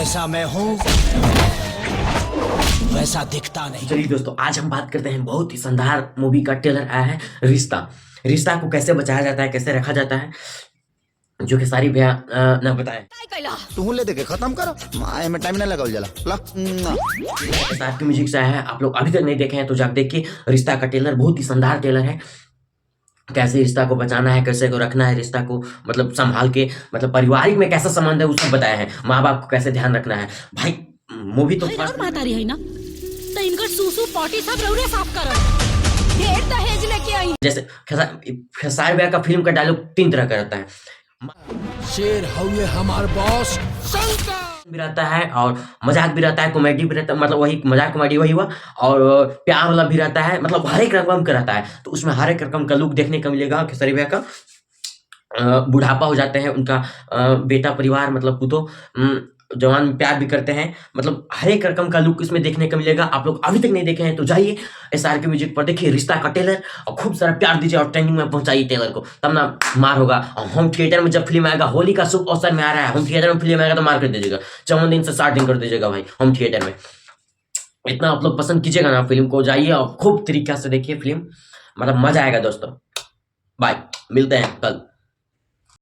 जैसा मैं हूँ वैसा दिखता नहीं। चलिए दोस्तों, आज हम बात करते हैं बहुत ही शानदार मूवी का ट्रेलर आया है रिश्ता। रिश्ता को कैसे बचाया जाता है, कैसे रखा जाता है, जो कि सारी भैया न बताए। तू ले देके खत्म करो, माए में टाइम ना लगाओ जला ला। साथ की म्यूजिक से आया है, आप लोग अभी तक नहीं देखे हैं तो जाकर देखिए। रिश्ता का ट्रेलर बहुत ही शानदार ट्रेलर है। कैसे रिश्ता को बचाना है, कैसे को रखना है, रिश्ता को मतलब संभाल के, मतलब पारिवारिक में कैसा संबंध है, वो सब बताया है। माँ बाप को कैसे ध्यान रखना है। भाई मूवी तो और बात आ रही है ना, तो इनका सूसू पॉटी सब रौरे साफ करब। ढेर दहेज लेके आई। जैसे खेसारी भैया का फिल्म का डायलॉग 3 तरह का रहता है। शेर हुए हमार बॉस शंकर भी रहता है और मजाक भी रहता है, कॉमेडी भी रहता है, मतलब वही मजाक कॉमेडी वही हुआ, और प्यार वाला भी रहता है, मतलब हर एक रकम का रहता है। तो उसमें हर एक रकम का लुक देखने को मिलेगा। खेसारी भैया का बुढ़ापा हो जाते हैं, उनका बेटा परिवार मतलब पुतो जवान में प्यार भी करते हैं, मतलब हर एक रकम का लुक इसमें देखने को मिलेगा। आप लोग अभी तक नहीं देखे हैं तो जाइए SRK म्यूजिक पर देखिए रिश्ता का ट्रेलर और खूब सारा प्यार दीजिए और ट्रेंडिंग में पहुंचाइए ट्रेलर को, तब ना मार होगा। और होम थिएटर में जब फिल्म आएगा, होली का शुभ अवसर में आ रहा है, होम थिएटर में फिल्म आएगा तो मार कर दीजिएगा, 54 दिन से 60 दिन कर दीजिएगा भाई होम थिएटर में। इतना आप लोग पसंद कीजिएगा ना फिल्म को, जाइए और खूब तरीका से देखिए फिल्म, मतलब मजा आएगा दोस्तों। बाय, मिलते हैं कल।